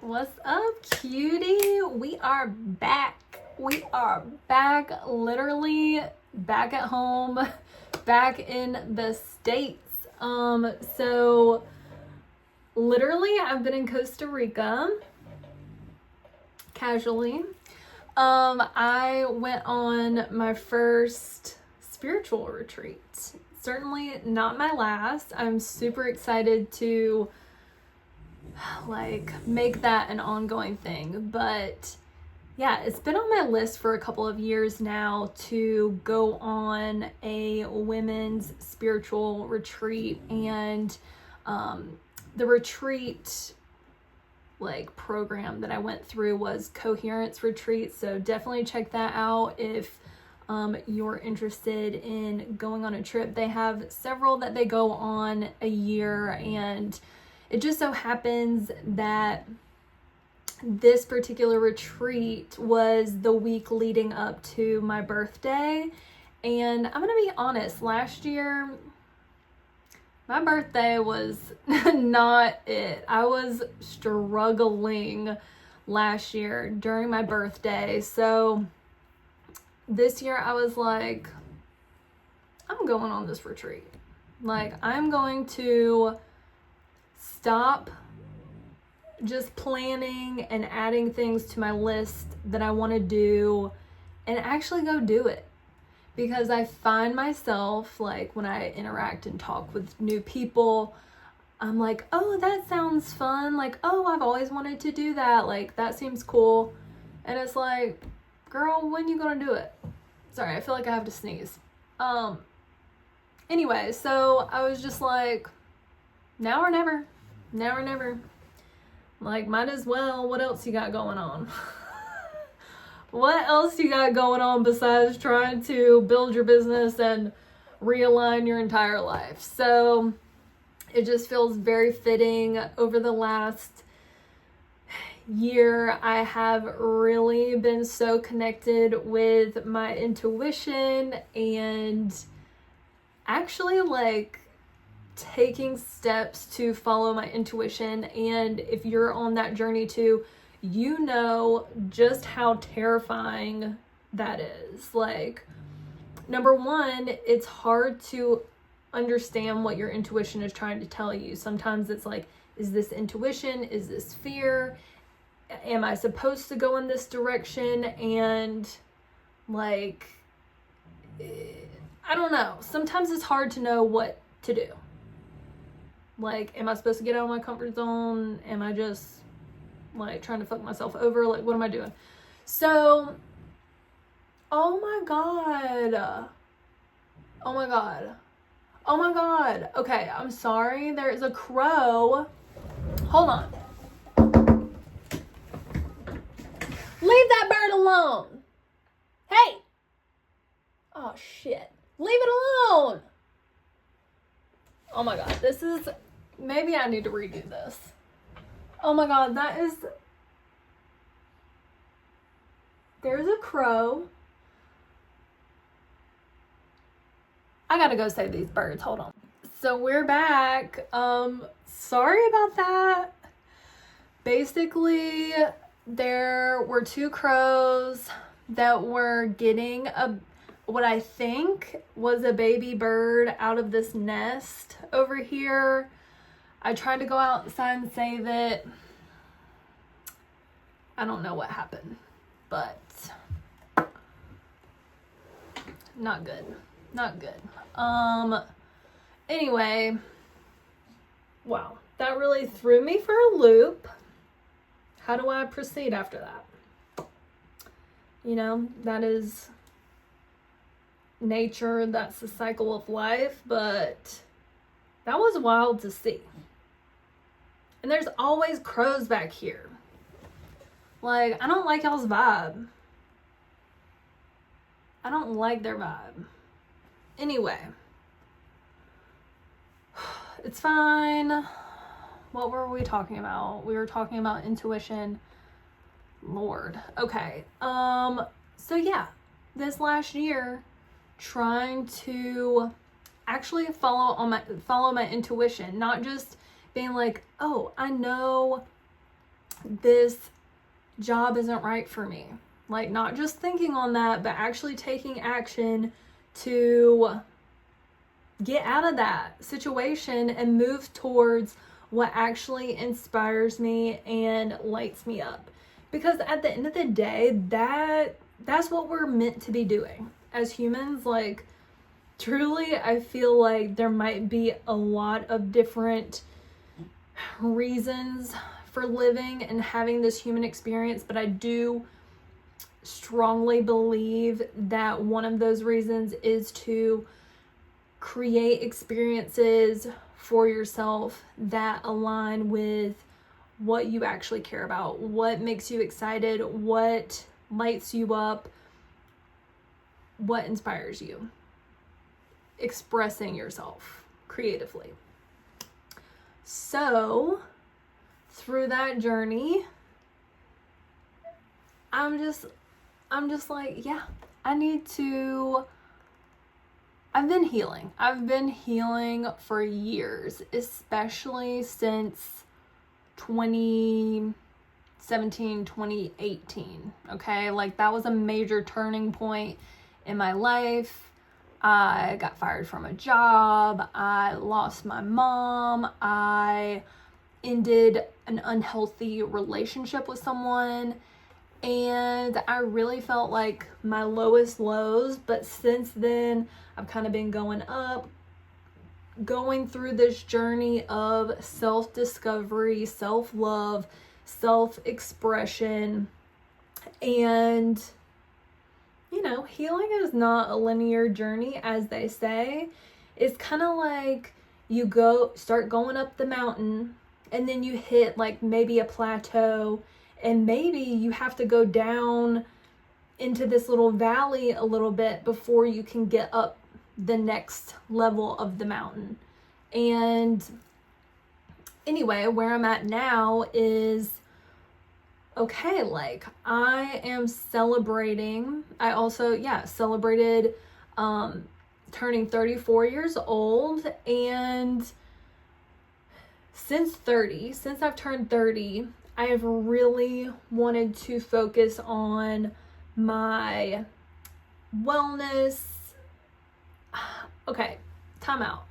What's up, cutie? We are back. We are back, literally back at home, back in the States. So literally I've been in Costa Rica casually. I went on my first spiritual retreat. Certainly not my last. I'm super excited to make that an ongoing thing, but yeah, it's been on my list for a couple of years now to go on a women's spiritual retreat. And the retreat program that I went through was Coherence Retreat, so definitely check that out if you're interested in going on a trip. They have several that they go on a year, and it just so happens that this particular retreat was the week leading up to my birthday. And I'm gonna be honest, last year my birthday was not it. I was struggling last year during my birthday. So this year I was like, I'm going on this retreat. I'm going to stop just planning and adding things to my list that I want to do and actually go do it. Because I find myself, when I interact and talk with new people, I'm like, oh, that sounds fun. Oh, I've always wanted to do that. That seems cool. And it's like, girl, when you gonna do it? Sorry, I feel like I have to sneeze. Anyway, so I was just like, now or never. Now or never. Might as well. What else you got going on? What else you got going on besides trying to build your business and realign your entire life? So it just feels very fitting. Over the last year, I have really been so connected with my intuition and actually taking steps to follow my intuition. And if you're on that journey too, you know just how terrifying that is. Number one, it's hard to understand what your intuition is trying to tell you. Sometimes it's is this intuition? Is this fear? Am I supposed to go in this direction? And I don't know. Sometimes it's hard to know what to do. Am I supposed to get out of my comfort zone? Am I just trying to fuck myself over? What am I doing? So, oh my God. Oh my God. Oh my God. Okay, I'm sorry. There is a crow. Hold on. Leave that bird alone. Hey. Oh shit. Leave it alone. Oh my God, maybe I need to redo this. Oh my God, there's a crow. I gotta go save these birds, hold on. So we're back. Sorry about that. Basically, there were two crows that were getting what I think was a baby bird out of this nest over here. I tried to go outside and save it. I don't know what happened, but not good. Not good. Anyway, wow, that really threw me for a loop. How do I proceed after that? That is nature, that's the cycle of life, but that was wild to see. And there's always crows back here. I don't like y'all's vibe. I don't like their vibe. Anyway, it's fine. What were we talking about? We were talking about intuition. Lord. Okay. So yeah, this last year, trying to actually follow my intuition, not just being oh, I know this job isn't right for me. Like, not just thinking on that, but actually taking action to get out of that situation and move towards what actually inspires me and lights me up. Because at the end of the day, that's what we're meant to be doing as humans. Like, truly, I feel like there might be a lot of different reasons for living and having this human experience, but I do strongly believe that one of those reasons is to create experiences for yourself that align with what you actually care about, what makes you excited, what lights you up, what inspires you. Expressing yourself creatively. So, through that journey, I'm just like, yeah, I've been healing. I've been healing for years, especially since 2017, 2018. Okay, like that was a major turning point in my life. I got fired from a job. I lost my mom. I ended an unhealthy relationship with someone. And I really felt like my lowest lows. But since then, I've kind of been going up, going through this journey of self-discovery, self-love, self-expression. And, you know, healing is not a linear journey, as they say. It's kind of like you start going up the mountain, and then you hit like maybe a plateau, and maybe you have to go down into this little valley a little bit before you can get up the next level of the mountain. And anyway, where I'm at now is, okay, like I am celebrating. I also, celebrated turning 34 years old. And since I've turned 30, I have really wanted to focus on my wellness. Okay, time out.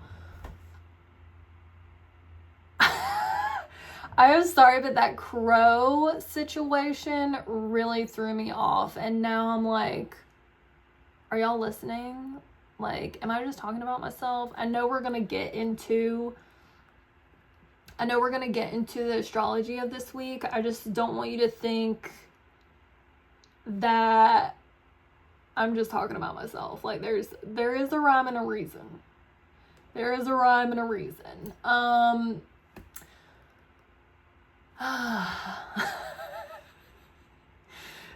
I am sorry, but that crow situation really threw me off. And now I'm like, are y'all listening? Like, am I just talking about myself? I know we're going to get into the astrology of this week. I just don't want you to think that I'm just talking about myself. Like, there is a rhyme and a reason. There is a rhyme and a reason.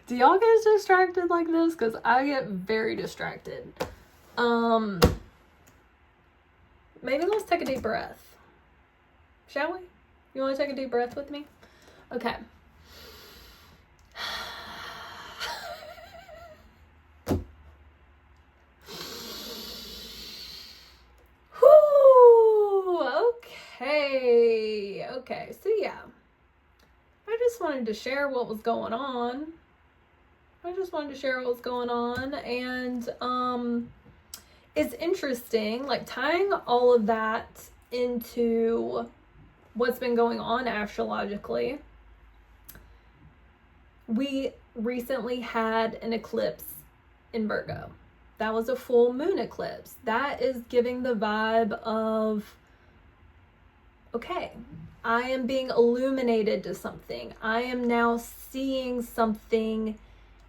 Do y'all get distracted like this? Because I get very distracted. Maybe let's take a deep breath. Shall we? You want to take a deep breath with me? Okay. Whew. Okay. So yeah. I just wanted to share what was going on. And it's interesting, like tying all of that into what's been going on astrologically. We recently had an eclipse in Virgo. That was a full moon eclipse. That is giving the vibe of, okay, I am being illuminated to something. I am now seeing something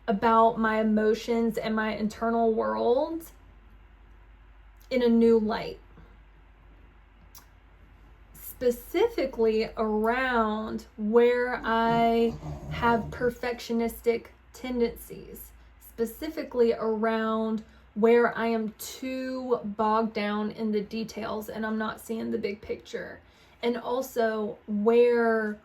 about my emotions and my internal world in a new light. Specifically around where I have perfectionistic tendencies. Specifically around where I am too bogged down in the details and I'm not seeing the big picture. And also where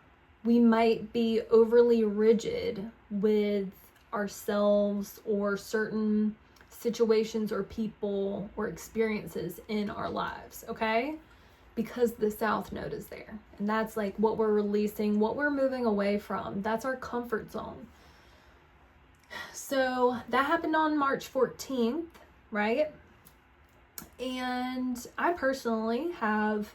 we might be overly rigid with ourselves or certain situations or people or experiences in our lives, okay? because the South Node is there. And that's like what we're releasing, what we're moving away from. That's our comfort zone. So that happened on March 14th, right? And I personally have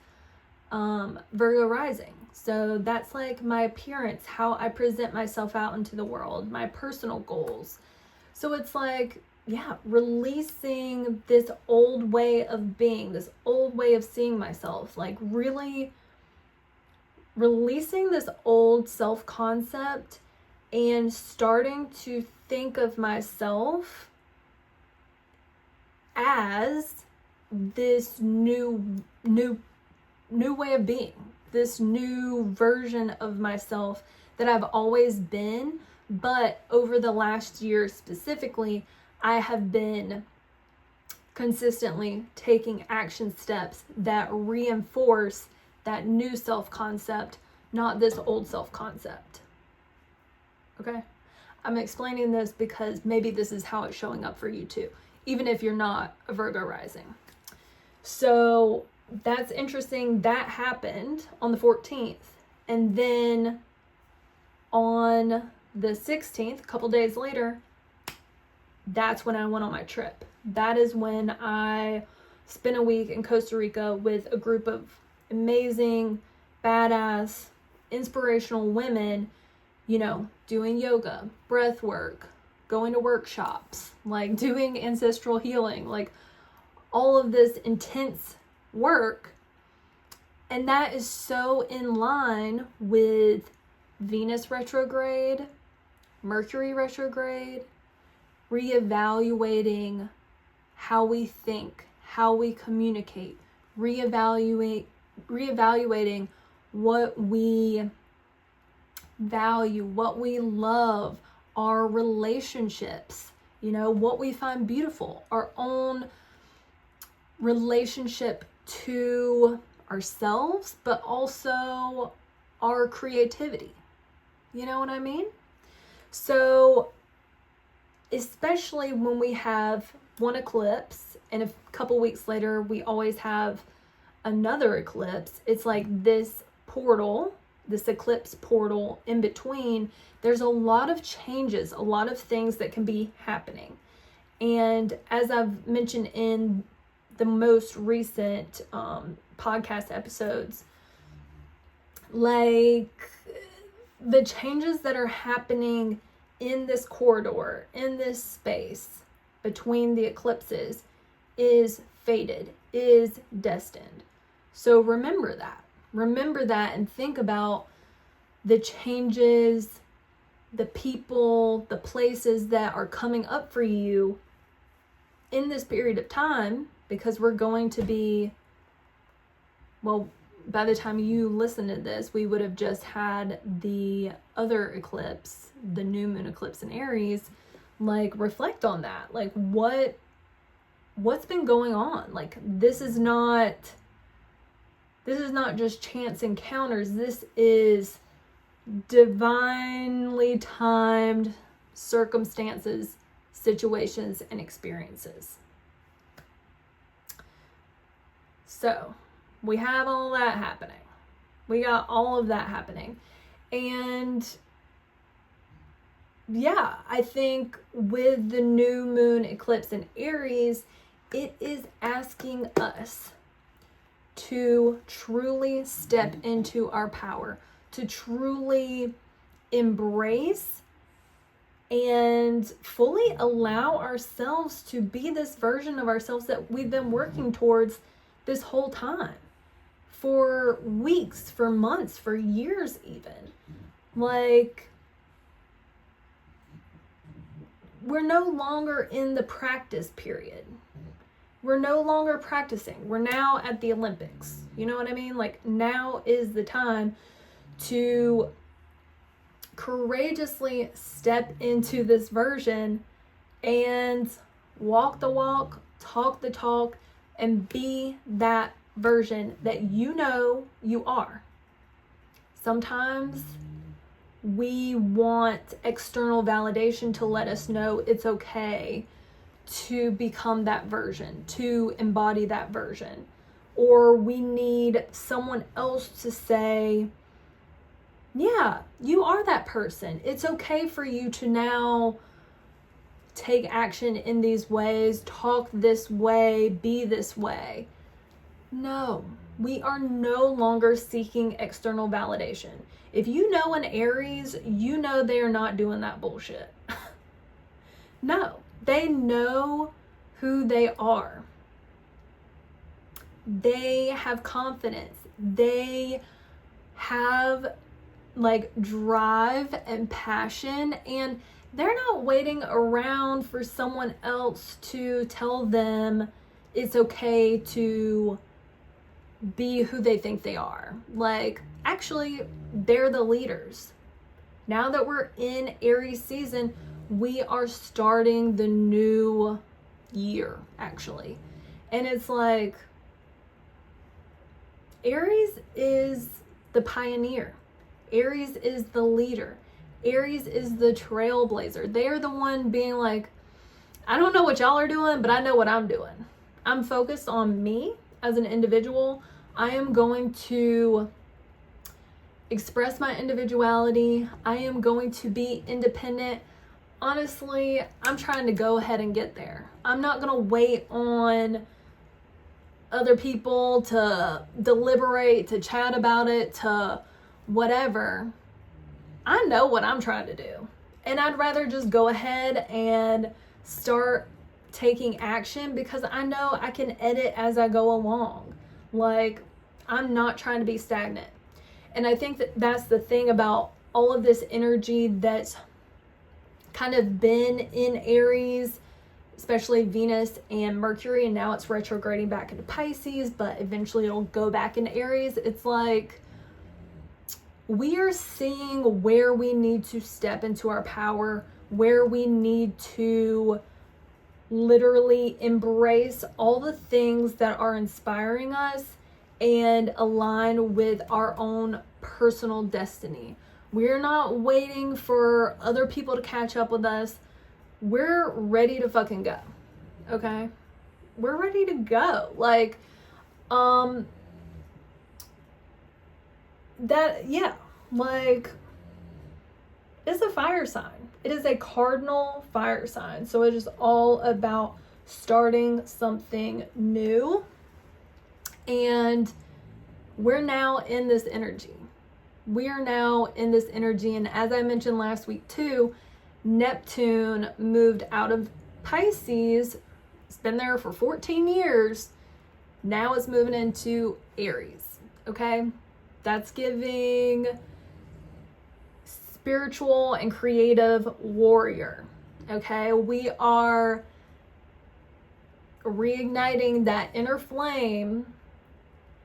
Virgo rising. So that's like my appearance, how I present myself out into the world, my personal goals. So it's like, yeah, releasing this old way of being, this old way of seeing myself, like really releasing this old self-concept and starting to think of myself as this new way of being, this new version of myself that I've always been. But over the last year specifically, I have been consistently taking action steps that reinforce that new self-concept, not this old self-concept. Okay? I'm explaining this because maybe this is how it's showing up for you too, even if you're not a Virgo rising. So that's interesting. That happened on the 14th. And then on the 16th, a couple days later, that's when I went on my trip. That is when I spent a week in Costa Rica with a group of amazing, badass, inspirational women, you know, doing yoga, breath work, going to workshops, like doing ancestral healing, like all of this intense work. And that is so in line with Venus retrograde, Mercury retrograde, reevaluating how we think, how we communicate, reevaluating what we value, what we love, our relationships, you know, what we find beautiful, our own relationship to ourselves, but also our creativity. You know what I mean? So especially when we have one eclipse and a couple weeks later we always have another eclipse, it's like this portal, this eclipse portal in between, there's a lot of changes, a lot of things that can be happening. And as I've mentioned in the most recent podcast episodes, like the changes that are happening in this corridor, in this space between the eclipses is fated, is destined. So remember that and think about the changes, the people, the places that are coming up for you in this period of time, because we're going to be, well, by the time you listen to this, we would have just had the other eclipse, the new moon eclipse in Aries. Like, reflect on that. Like, what's been going on? Like, this is not just chance encounters. This is divinely timed circumstances, situations, and experiences. So we have all that happening. We got all of that happening. And yeah, I think with the new moon eclipse in Aries, it is asking us to truly step into our power, to truly embrace and fully allow ourselves to be this version of ourselves that we've been working towards this whole time. For weeks, for months, for years even. Like, we're no longer in the practice period. We're no longer practicing. We're now at the Olympics. You know what I mean? Like, now is the time to courageously step into this version and walk the walk, talk the talk, and be that version that you know you are. Sometimes we want external validation to let us know it's okay to become that version, to embody that version. or we need someone else to say, yeah, you are that person. It's okay for you to now take action in these ways, talk this way, be this way. No, we are no longer seeking external validation. If you know an Aries, you know they are not doing that bullshit. No, they know who they are. They have confidence. They have like drive and passion, and they're not waiting around for someone else to tell them it's okay to be who they think they are. Like, actually, they're the leaders. Now that we're in Aries season, we are starting the new year, actually. And it's like, Aries is the pioneer. Aries is the leader. Aries is the trailblazer. They're the one being like, I don't know what y'all are doing, but I know what I'm doing. I'm focused on me as an individual. I am going to express my individuality. I am going to be independent. Honestly, I'm trying to go ahead and get there. I'm not going to wait on other people to deliberate, to chat about it, to whatever. I know what I'm trying to do. And I'd rather just go ahead and start taking action because I know I can edit as I go along. Like, I'm not trying to be stagnant. And I think that that's the thing about all of this energy that's kind of been in Aries, especially Venus and Mercury, and now it's retrograding back into Pisces, but eventually it'll go back into Aries. It's like we are seeing where we need to step into our power, where we need to literally embrace all the things that are inspiring us and align with our own personal destiny. We're not waiting for other people to catch up with us. We're ready to fucking go. Okay? We're ready to go. Like, like, it's a fire sign. It is a cardinal fire sign. So it is all about starting something new. And we're now in this energy. We are now in this energy. And as I mentioned last week too, Neptune moved out of Pisces. It's been there for 14 years. Now it's moving into Aries. Okay? That's giving spiritual and creative warrior. Okay? We are reigniting that inner flame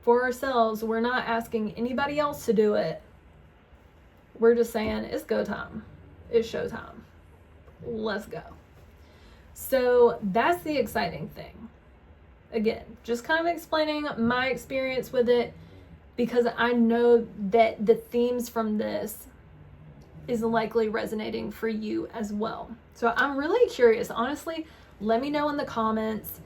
for ourselves. We're not asking anybody else to do it. We're just saying, it's go time. It's showtime. Let's go. So that's the exciting thing. Again, just kind of explaining my experience with it because I know that the themes from this is likely resonating for you as well. So I'm really curious. Honestly, let me know in the comments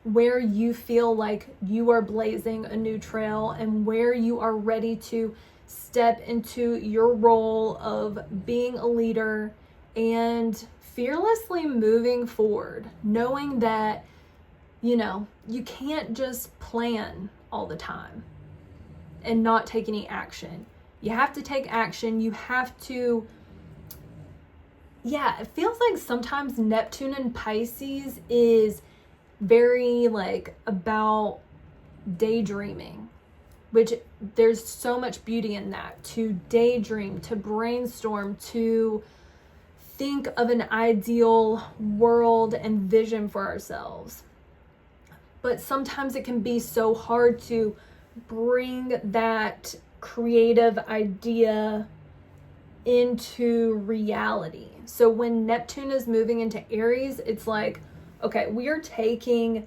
where you feel like you are blazing a new trail and where you are ready to step into your role of being a leader and fearlessly moving forward, knowing that, you know, you can't just plan all the time and not take any action. You have to take action. You have to, it feels like sometimes Neptune and Pisces is very like about daydreaming, which there's so much beauty in that, to daydream, to brainstorm, to think of an ideal world and vision for ourselves. But sometimes it can be so hard to bring that creative idea into reality. So when Neptune is moving into Aries, it's like, okay, we are taking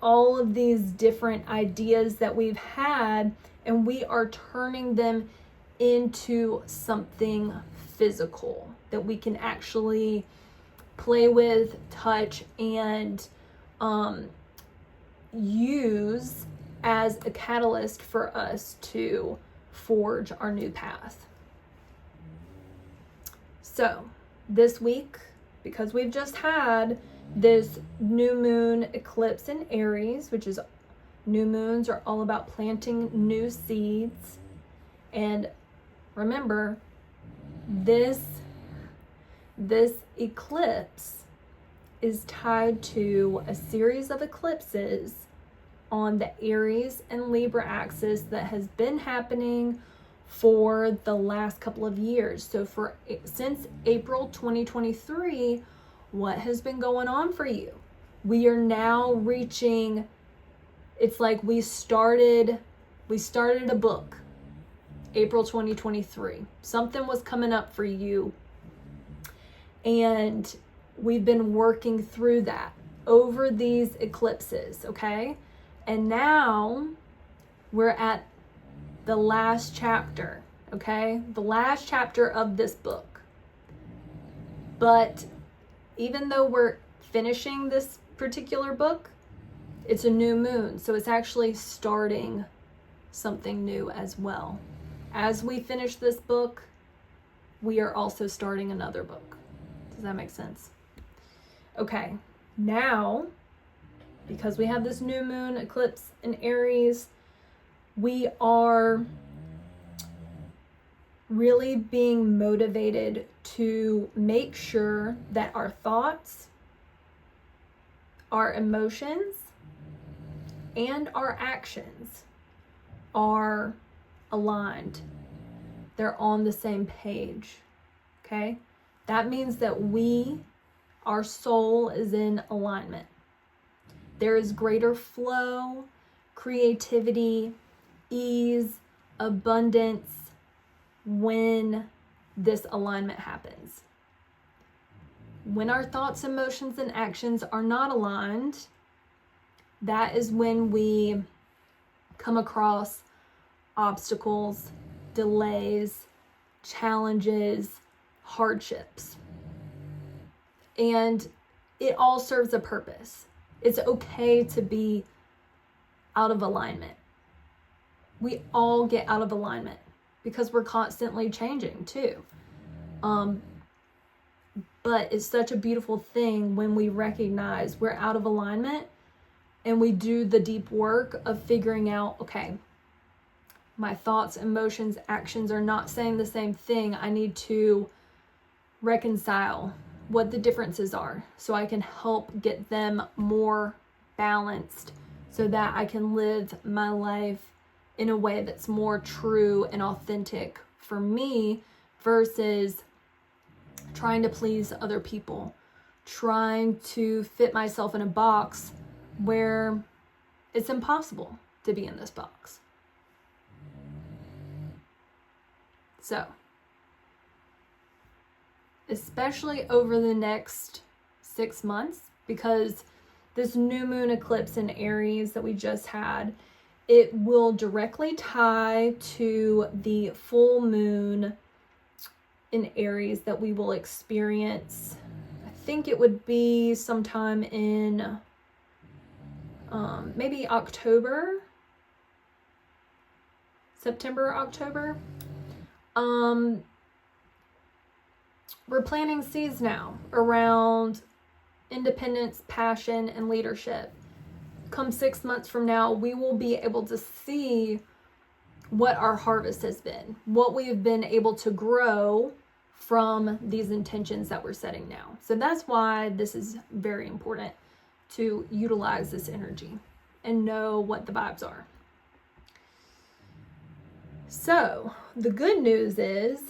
all of these different ideas that we've had and we are turning them into something physical that we can actually play with, touch, and use as a catalyst for us to forge our new path. So this week, because we've just had this new moon eclipse in Aries, which is new moons are all about planting new seeds. And remember, this eclipse is tied to a series of eclipses on the Aries and Libra axis that has been happening for the last couple of years. So since April 2023, what has been going on for you? We are now reaching, it's like we started a book April 2023. Something was coming up for you, and we've been working through that over these eclipses, okay? And now we're at the last chapter, okay? The last chapter of this book. But even though we're finishing this particular book, it's a new moon, so it's actually starting something new as well. As we finish this book, we are also starting another book. Does that make sense? Okay, now, because we have this new moon eclipse in Aries, we are really being motivated to make sure that our thoughts, our emotions, and our actions are aligned. They're on the same page, okay? That means that our soul is in alignment. There is greater flow, creativity, ease, abundance when this alignment happens. When our thoughts, emotions, and actions are not aligned, that is when we come across obstacles, delays, challenges, hardships. And it all serves a purpose. It's okay to be out of alignment. We all get out of alignment because we're constantly changing too. But it's such a beautiful thing when we recognize we're out of alignment and we do the deep work of figuring out, okay, my thoughts, emotions, actions are not saying the same thing. I need to reconcile what the differences are so I can help get them more balanced so that I can live my life in a way that's more true and authentic for me versus trying to please other people, trying to fit myself in a box where it's impossible to be in this box. So, especially over the next 6 months, because this new moon eclipse in Aries that we just had, it will directly tie to the full moon in Aries that we will experience. I think it would be sometime in maybe October, September, October. We're planting seeds now around independence, passion, and leadership. Come 6 months from now, we will be able to see what our harvest has been, what we have been able to grow from these intentions that we're setting now. So that's why this is very important, to utilize this energy and know what the vibes are. So the good news is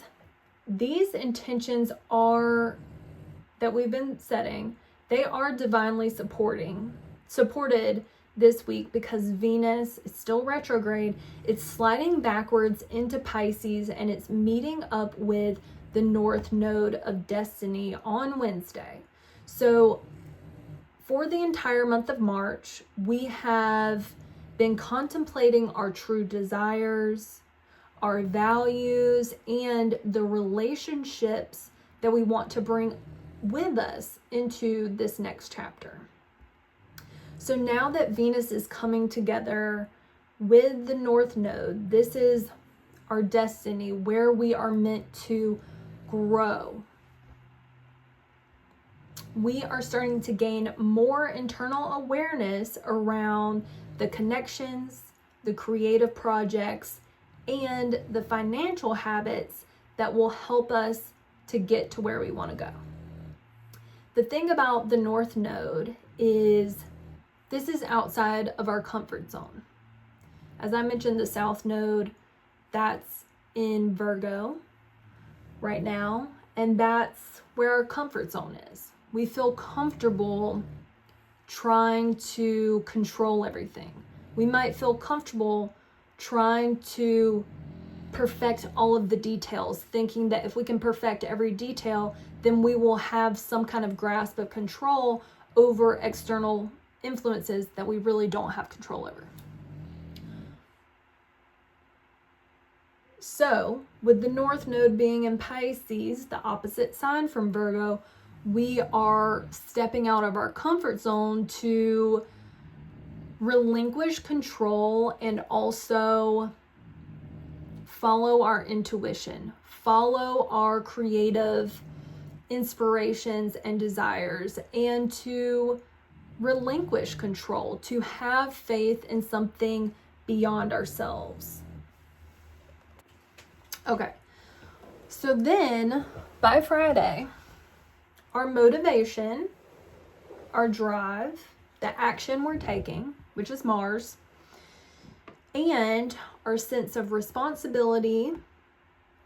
these intentions that we've been setting, they are divinely supported this week because Venus is still retrograde. It's sliding backwards into Pisces and it's meeting up with the North Node of Destiny on Wednesday. So for the entire month of March, we have been contemplating our true desires, our values, and the relationships that we want to bring with us into this next chapter. So now that Venus is coming together with the North Node, this is our destiny, where we are meant to grow. We are starting to gain more internal awareness around the connections, the creative projects, and the financial habits that will help us to get to where we want to go. The thing about the North Node is this is outside of our comfort zone. As I mentioned, the South Node, that's in Virgo right now, and that's where our comfort zone is. We feel comfortable trying to control everything. We might feel comfortable trying to perfect all of the details, thinking that if we can perfect every detail, then we will have some kind of grasp of control over external influences that we really don't have control over. So, with the North Node being in Pisces, the opposite sign from Virgo, we are stepping out of our comfort zone to relinquish control and also follow our intuition, follow our creative inspirations and desires, and to relinquish control, to have faith in something beyond ourselves. Okay, so then by Friday, our motivation, our drive, the action we're taking, which is Mars, and our sense of responsibility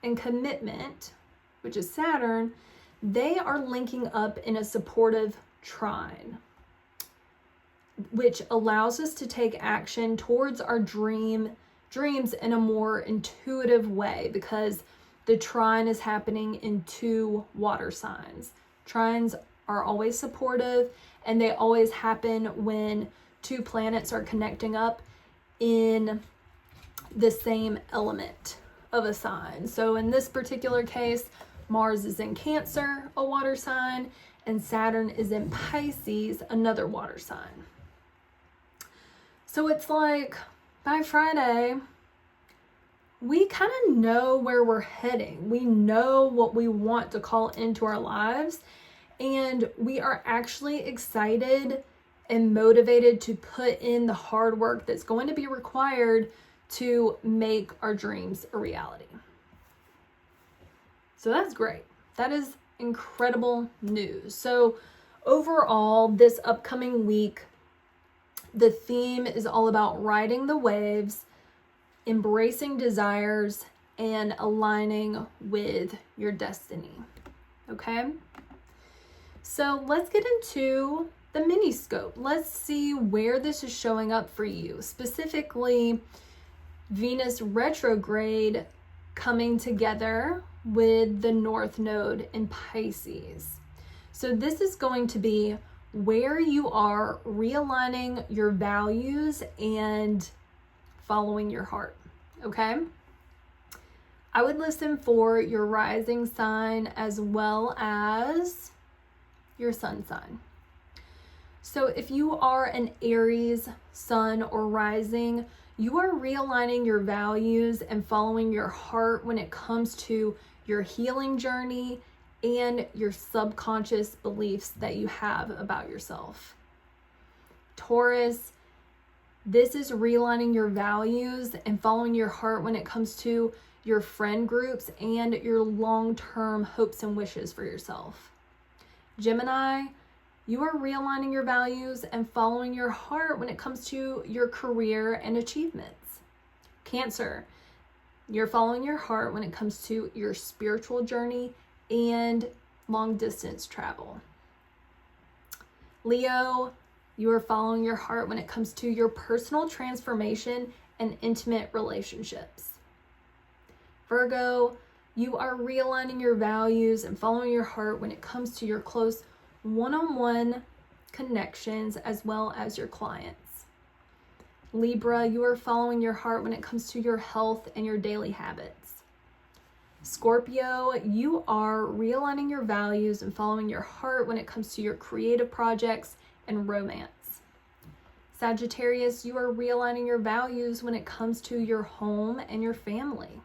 and commitment, which is Saturn, they are linking up in a supportive trine, which allows us to take action towards our dreams in a more intuitive way, because the trine is happening in 2 water signs. Trines are always supportive, and they always happen when 2 planets are connecting up in the same element of a sign. So in this particular case, Mars is in Cancer, a water sign, and Saturn is in Pisces, another water sign. So it's like by Friday, we kind of know where we're heading. We know what we want to call into our lives, and we are actually excited and motivated to put in the hard work that's going to be required to make our dreams a reality. So that's great. That is incredible news. So overall, this upcoming week, the theme is all about riding the waves, embracing desires, and aligning with your destiny. Okay? So let's get into the mini scope. Let's see where this is showing up for you. Specifically, Venus retrograde coming together with the North Node in Pisces. So this is going to be where you are realigning your values and following your heart, okay? I would listen for your rising sign as well as your sun sign. So if you are an Aries sun or rising, you are realigning your values and following your heart when it comes to your healing journey and your subconscious beliefs that you have about yourself. Taurus, this is realigning your values and following your heart when it comes to your friend groups and your long-term hopes and wishes for yourself. Gemini, you are realigning your values and following your heart when it comes to your career and achievements. Cancer, you're following your heart when it comes to your spiritual journey and long distance travel. Leo, you are following your heart when it comes to your personal transformation and intimate relationships. Virgo, you are realigning your values and following your heart when it comes to your close one-on-one connections as well as your clients. Libra, you are following your heart when it comes to your health and your daily habits. Scorpio, you are realigning your values and following your heart when it comes to your creative projects and romance. Sagittarius, you are realigning your values when it comes to your home and your family.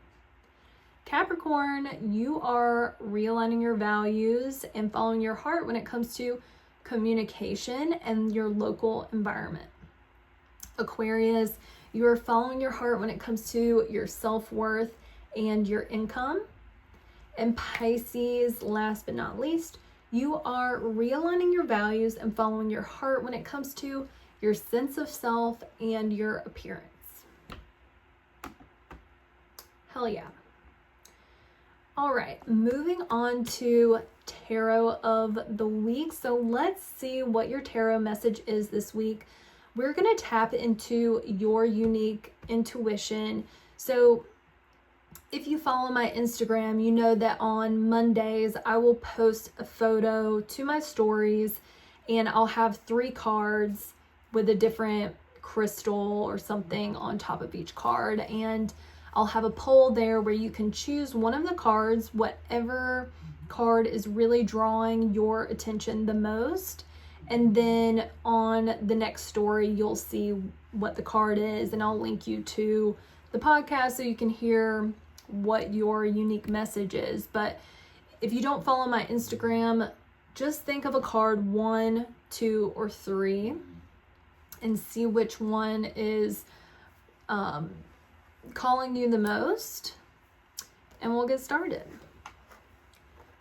Capricorn, you are realigning your values and following your heart when it comes to communication and your local environment. Aquarius, you are following your heart when it comes to your self-worth and your income. And Pisces, last but not least, you are realigning your values and following your heart when it comes to your sense of self and your appearance. Hell yeah. All right, moving on to tarot of the week. So let's see what your tarot message is this week. We're going to tap into your unique intuition. So if you follow my Instagram, you know that on Mondays, I will post a photo to my stories and I'll have 3 cards with a different crystal or something on top of each card. And I'll have a poll there where you can choose one of the cards, whatever card is really drawing your attention the most. And then on the next story, you'll see what the card is, and I'll link you to the podcast so you can hear what your unique message is. But if you don't follow my Instagram, just think of a card 1, 2, or 3 and see which one is calling you the most, and we'll get started.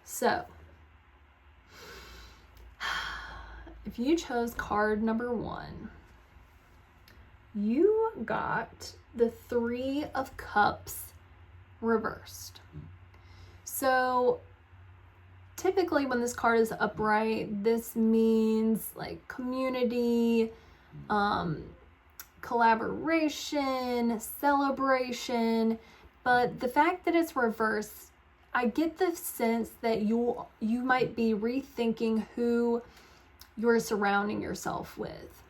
So if you chose card number 1, you got the 3 of Cups reversed. So typically when this card is upright, this means like community, collaboration, celebration, but the fact that it's reversed, I get the sense that you might be rethinking who you're surrounding yourself with.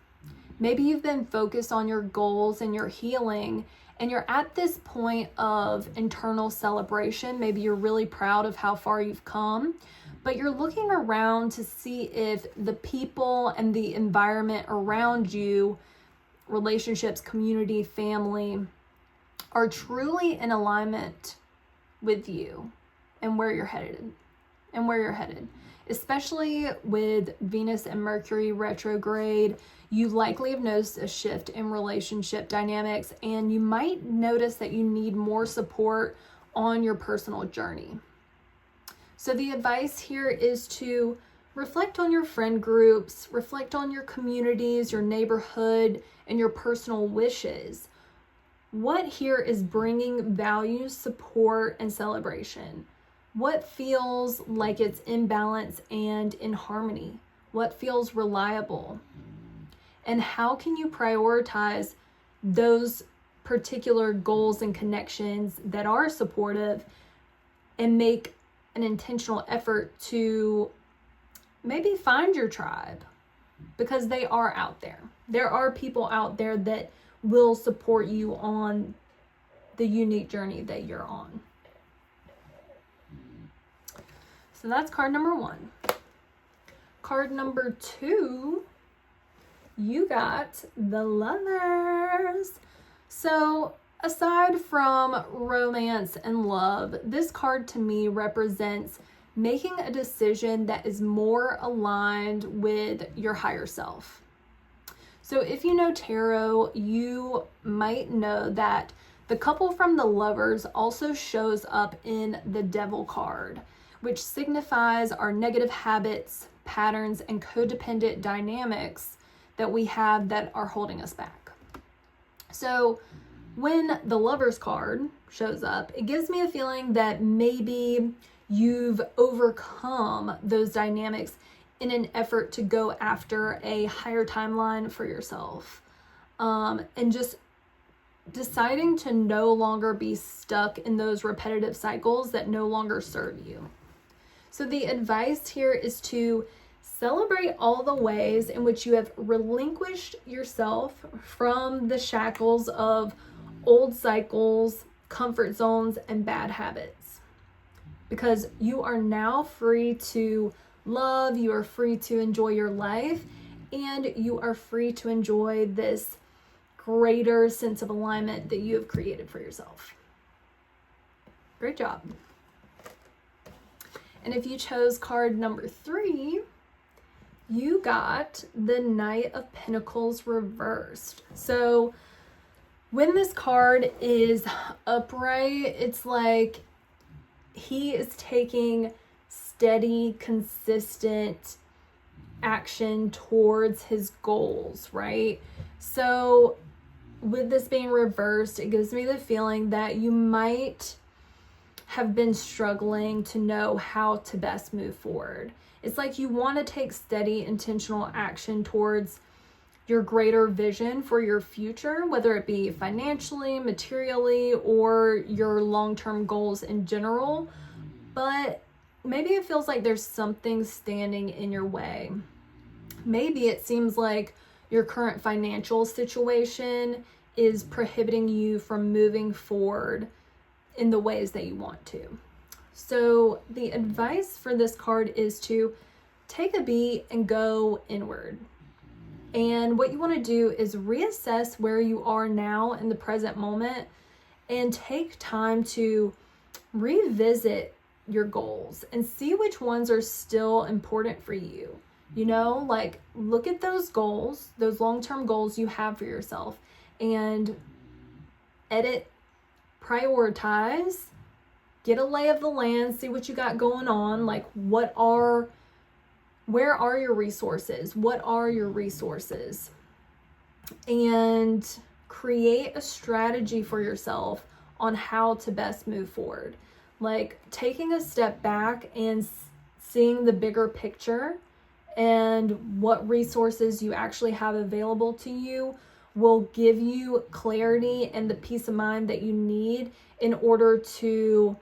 Maybe you've been focused on your goals and your healing, and you're at this point of internal celebration. Maybe you're really proud of how far you've come, but you're looking around to see if the people and the environment around you, relationships, community, family, are truly in alignment with you and where you're headed. Especially with Venus and Mercury retrograde, you likely have noticed a shift in relationship dynamics, and you might notice that you need more support on your personal journey. So the advice here is to reflect on your friend groups, reflect on your communities, your neighborhood, and your personal wishes. What here is bringing value, support, and celebration? What feels like it's in balance and in harmony? What feels reliable? And how can you prioritize those particular goals and connections that are supportive and make an intentional effort to maybe find your tribe? Because they are out there. There are people out there that will support you on the unique journey that you're on. So that's card number 1. Card number 2, you got the Lovers. So aside from romance and love, this card to me represents making a decision that is more aligned with your higher self. So if you know tarot, you might know that the couple from the Lovers also shows up in the Devil card, which signifies our negative habits, patterns, and codependent dynamics that we have that are holding us back. So when the Lovers card shows up, it gives me a feeling that maybe you've overcome those dynamics in an effort to go after a higher timeline for yourself, and just deciding to no longer be stuck in those repetitive cycles that no longer serve you. So the advice here is to celebrate all the ways in which you have relinquished yourself from the shackles of old cycles, comfort zones, and bad habits. Because you are now free to love, you are free to enjoy your life, and you are free to enjoy this greater sense of alignment that you have created for yourself. Great job. And if you chose card number 3, you got the Knight of Pentacles reversed. So when this card is upright, it's like he is taking steady, consistent action towards his goals, right? So with this being reversed, it gives me the feeling that you might have been struggling to know how to best move forward. It's like you want to take steady, intentional action towards your greater vision for your future, whether it be financially, materially, or your long-term goals in general. But maybe it feels like there's something standing in your way. Maybe it seems like your current financial situation is prohibiting you from moving forward in the ways that you want to. So the advice for this card is to take a beat and go inward. And what you want to do is reassess where you are now in the present moment and take time to revisit your goals and see which ones are still important for you. You know, like look at those goals, those long-term goals you have for yourself, and edit, prioritize, get a lay of the land, see what you got going on, like where are your resources? What are your resources? And create a strategy for yourself on how to best move forward. Like taking a step back and seeing the bigger picture and what resources you actually have available to you will give you clarity and the peace of mind that you need in order to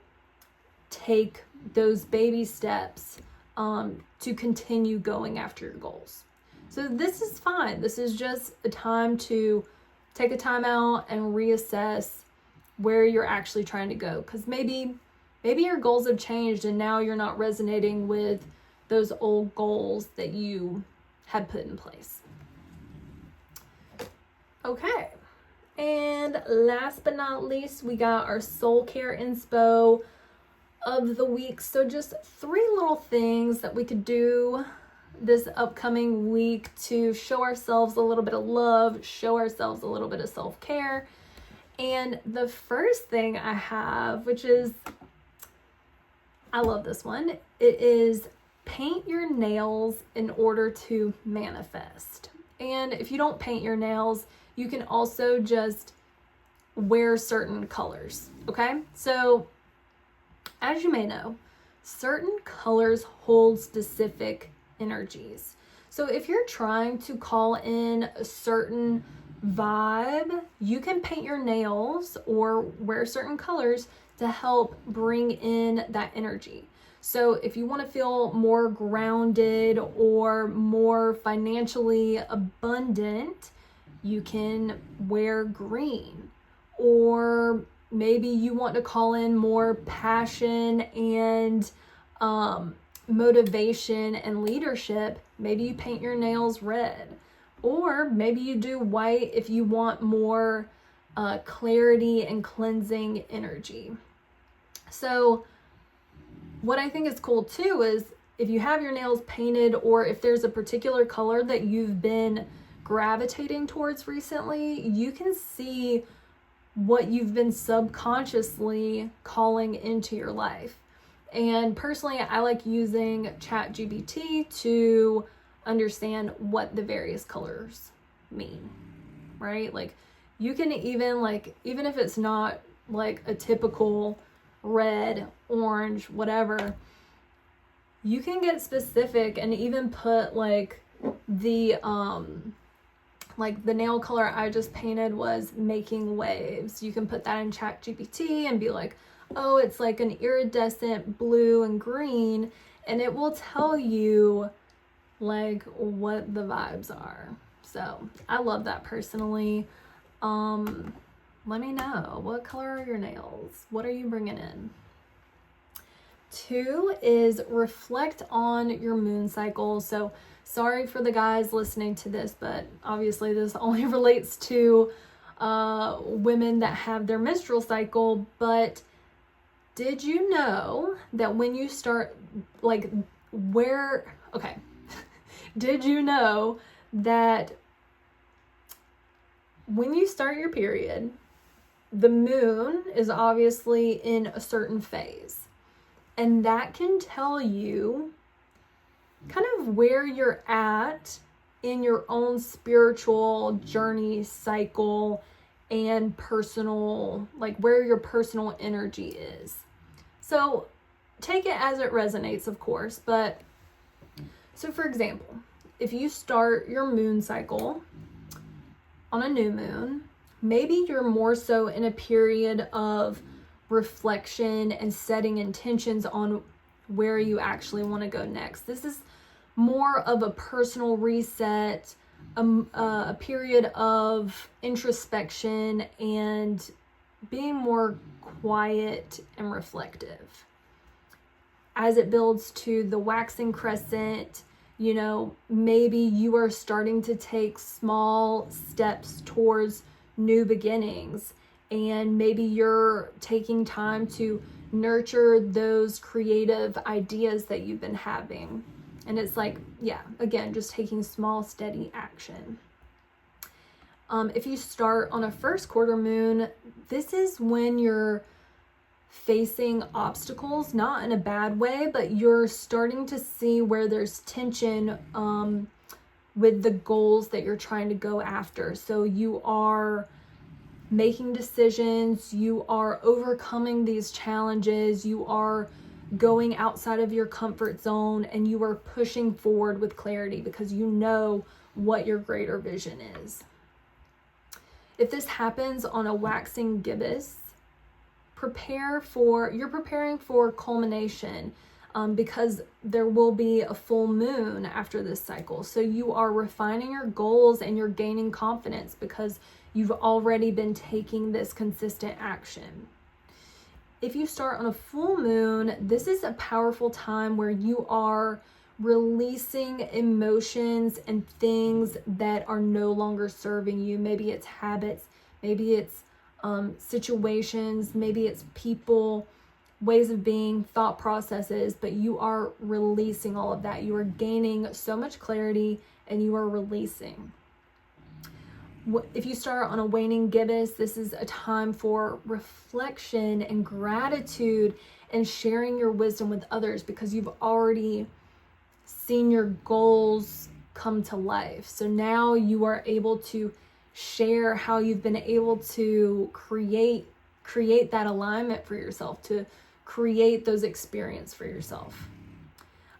take those baby steps to continue going after your goals. So this is fine. This is just a time to take a time out and reassess where you're actually trying to go. Because maybe your goals have changed and now you're not resonating with those old goals that you had put in place. Okay. And last but not least, we got our soul care inspo of the week. So just 3 little things that we could do this upcoming week to show ourselves a little bit of love, show ourselves a little bit of self-care. And the first thing I have, which is, I love this one, it is paint your nails in order to manifest. And if you don't paint your nails, you can also just wear certain colors, okay? So as you may know, certain colors hold specific energies. So if you're trying to call in a certain vibe, you can paint your nails or wear certain colors to help bring in that energy. So if you want to feel more grounded or more financially abundant, you can wear green. Or maybe you want to call in more passion and motivation and leadership. Maybe you paint your nails red. Or maybe you do white if you want more clarity and cleansing energy. So what I think is cool too is if you have your nails painted, or if there's a particular color that you've been gravitating towards recently, you can see what you've been subconsciously calling into your life. And personally, I like using ChatGPT to understand what the various colors mean, right? Like you can even if it's not like a typical red, orange, whatever, you can get specific and even put like the nail color I just painted was making waves. You can put that in ChatGPT and be like, oh, it's like an iridescent blue and green, and it will tell you like what the vibes are. So I love that personally. Let me know, what color are your nails? What are you bringing in? 2 is reflect on your moon cycle. So sorry for the guys listening to this, but obviously this only relates to women that have their menstrual cycle. But did you know that when you start, did you know that when you start your period, the moon is obviously in a certain phase, and that can tell you kind of where you're at in your own spiritual journey, cycle, and personal, where your personal energy is. So take it as it resonates, of course. But so for example, if you start your moon cycle on a new moon, maybe you're more so in a period of reflection and setting intentions on where you actually want to go next. This is more of a personal reset, a period of introspection and being more quiet and reflective. As it builds to the waxing crescent, maybe you are starting to take small steps towards new beginnings, and maybe you're taking time to nurture those creative ideas that you've been having. And it's again, just taking small, steady action. If you start on a first quarter moon, this is when you're facing obstacles, not in a bad way, but you're starting to see where there's tension with the goals that you're trying to go after. So you are making decisions, you are overcoming these challenges, you are going outside of your comfort zone, and you are pushing forward with clarity because you know what your greater vision is. If this happens on a waxing gibbous, you're preparing for culmination, because there will be a full moon after this cycle. So you are refining your goals and you're gaining confidence because you've already been taking this consistent action. If you start on a full moon, this is a powerful time where you are releasing emotions and things that are no longer serving you. Maybe it's habits, maybe it's situations, maybe it's people, ways of being, thought processes, but you are releasing all of that. You are gaining so much clarity and you are releasing. If you start on a waning gibbous, this is a time for reflection and gratitude and sharing your wisdom with others because you've already seen your goals come to life. So now you are able to share how you've been able to create that alignment for yourself, to create those experiences for yourself.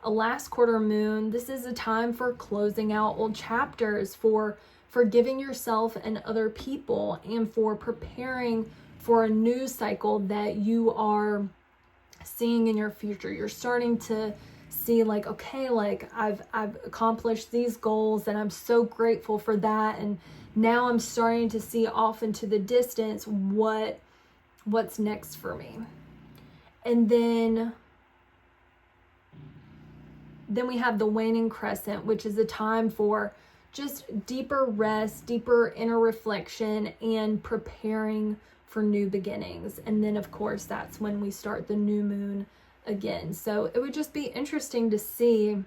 A last quarter moon, this is a time for closing out old chapters, for forgiving yourself and other people, and for preparing for a new cycle that you are seeing in your future. You're starting to see I've accomplished these goals and I'm so grateful for that, and now I'm starting to see off into the distance what's next for me. And then we have the waning crescent, which is a time for just deeper rest, deeper inner reflection, and preparing for new beginnings. And then of course that's when we start the new moon again. So it would just be interesting to see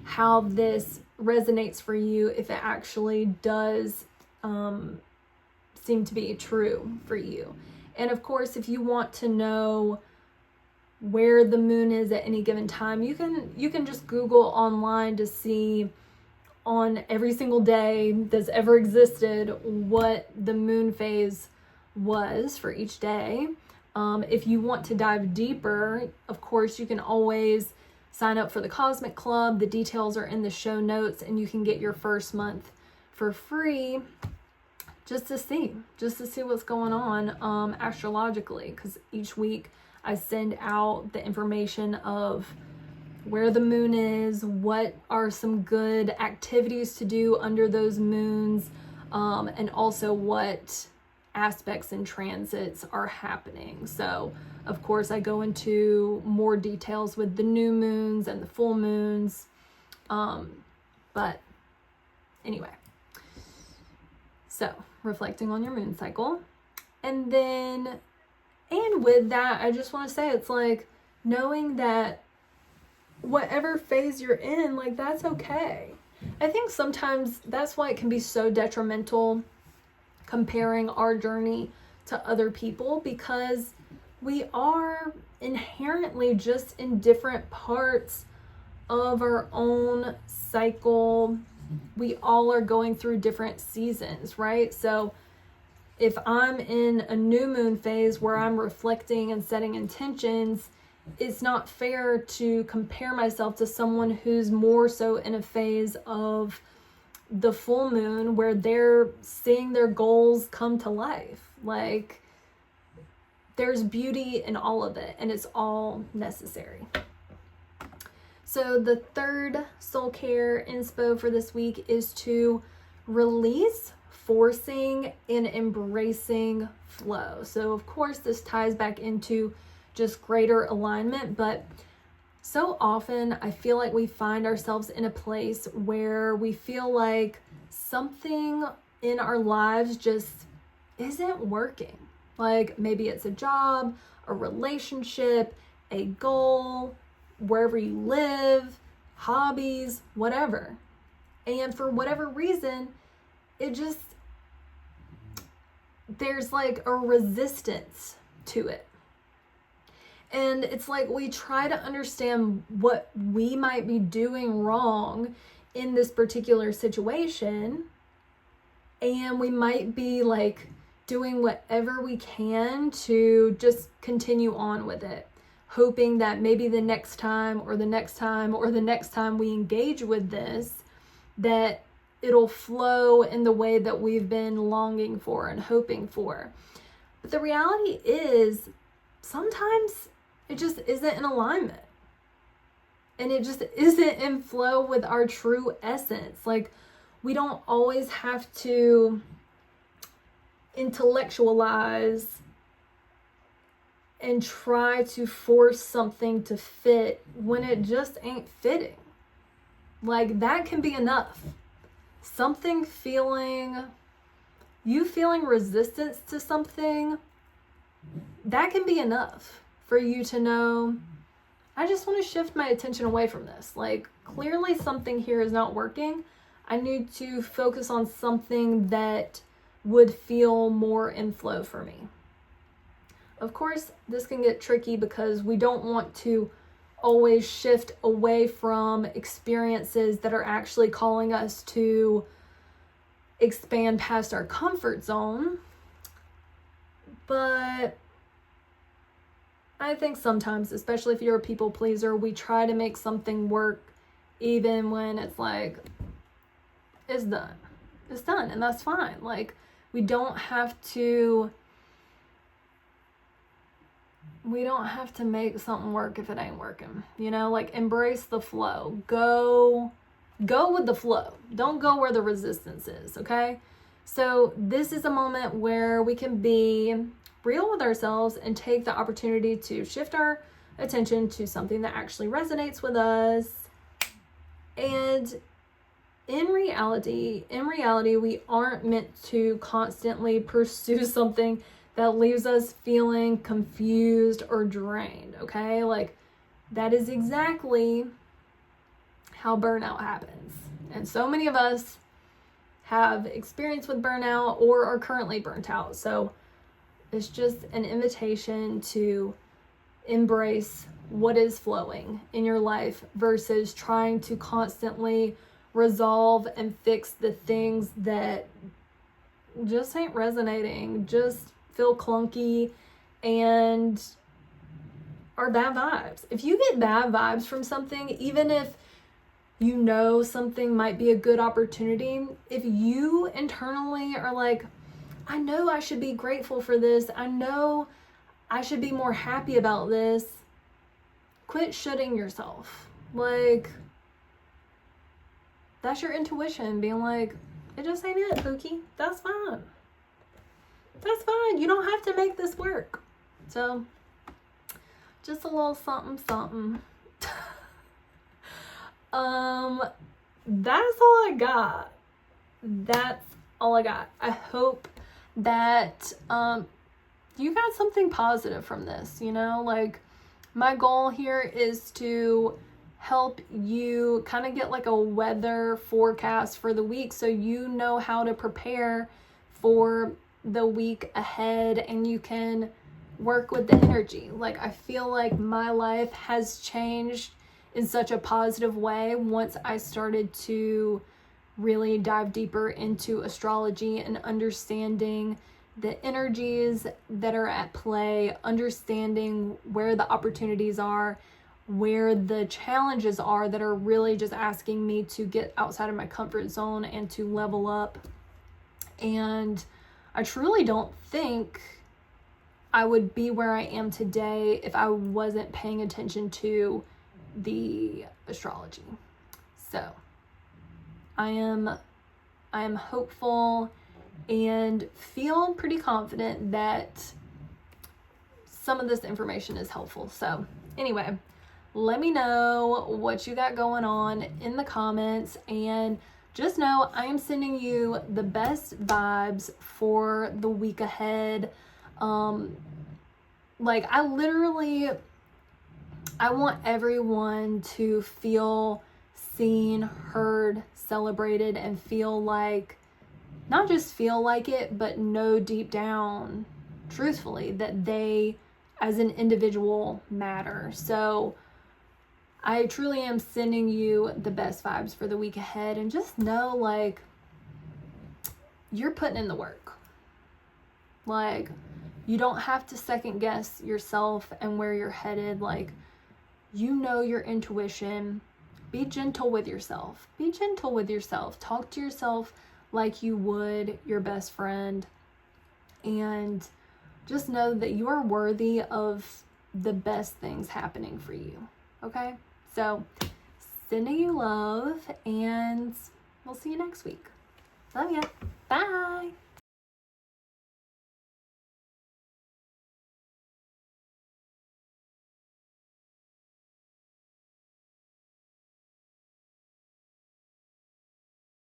how this resonates for you, if it actually does seem to be true for you. And of course, if you want to know where the moon is at any given time, you can just Google online to see on every single day that's ever existed what the moon phase was for each day. If you want to dive deeper, of course, you can always sign up for the Cosmic Club. The details are in the show notes, and you can get your first month for free just to see what's going on astrologically, because each week I send out the information of where the moon is, what are some good activities to do under those moons, and also what aspects and transits are happening. So, of course, I go into more details with the new moons and the full moons. But anyway, so reflecting on your moon cycle. And then, and with that, I just want to say, it's like knowing that whatever phase you're in, like, that's okay. I think sometimes that's why it can be so detrimental comparing our journey to other people, because we are inherently just in different parts of our own cycle. We all are going through different seasons, right? So if I'm in a new moon phase where I'm reflecting and setting intentions, it's not fair to compare myself to someone who's more so in a phase of the full moon where they're seeing their goals come to life. Like, there's beauty in all of it, and it's all necessary. So the third soul care inspo for this week is to release forcing and embracing flow. So of course this ties back into just greater alignment, but so often I feel like we find ourselves in a place where we feel like something in our lives just isn't working. Like maybe it's a job, a relationship, a goal, wherever you live, hobbies, whatever. And for whatever reason, there's like a resistance to it. And it's like we try to understand what we might be doing wrong in this particular situation. And we might be like doing whatever we can to just continue on with it, hoping that maybe the next time or the next time or the next time we engage with this, that it'll flow in the way that we've been longing for and hoping for. But the reality is sometimes it just isn't in alignment. And it just isn't in flow with our true essence. Like, we don't always have to intellectualize and try to force something to fit when it just ain't fitting. Like, that can be enough. You feeling resistance to something, that can be enough for you to know, I just want to shift my attention away from this. Like, clearly something here is not working. I need to focus on something that would feel more in flow for me. Of course, this can get tricky because we don't want to always shift away from experiences that are actually calling us to expand past our comfort zone. But I think sometimes, especially if you're a people pleaser, we try to make something work even when it's like, it's done. It's done, and that's fine. Like, we don't have to make something work if it ain't working. You know, like, embrace the flow. Go with the flow. Don't go where the resistance is, okay? So this is a moment where we can be real with ourselves and take the opportunity to shift our attention to something that actually resonates with us. And in reality, we aren't meant to constantly pursue something that leaves us feeling confused or drained, okay? Like, that is exactly how burnout happens. And so many of us have experience with burnout or are currently burnt out. So it's just an invitation to embrace what is flowing in your life versus trying to constantly resolve and fix the things that just ain't resonating, just feel clunky and are bad vibes. If you get bad vibes from something, even if you know something might be a good opportunity, if you internally are like, I know I should be grateful for this, I know I should be more happy about this, quit shitting yourself. Like, that's your intuition being like, it just ain't it, Pookie. That's fine. that's fine. You don't have to make this work. So just a little something, something. That's all I got. That's all I got. I hope that you got something positive from this, you know? Like, my goal here is to help you kind of get like a weather forecast for the week so you know how to prepare for the week ahead and you can work with the energy. Like, I feel like my life has changed in such a positive way once I started to really dive deeper into astrology and understanding the energies that are at play, understanding where the opportunities are, where the challenges are that are really just asking me to get outside of my comfort zone and to level up. And I truly don't think I would be where I am today if I wasn't paying attention to the astrology. So I am hopeful and feel pretty confident that some of this information is helpful. So anyway, let me know what you got going on in the comments, and just know I am sending you the best vibes for the week ahead. Like, I want everyone to feel seen, heard, celebrated, and feel like, not just feel like it, but know deep down, truthfully, that they as an individual matter. So I truly am sending you the best vibes for the week ahead, and just know, like, you're putting in the work. Like, you don't have to second guess yourself and where you're headed. Like, you know your intuition. Be gentle with yourself. Be gentle with yourself. Talk to yourself like you would your best friend. And just know that you are worthy of the best things happening for you. Okay? So, sending you love, and we'll see you next week. Love ya. Bye.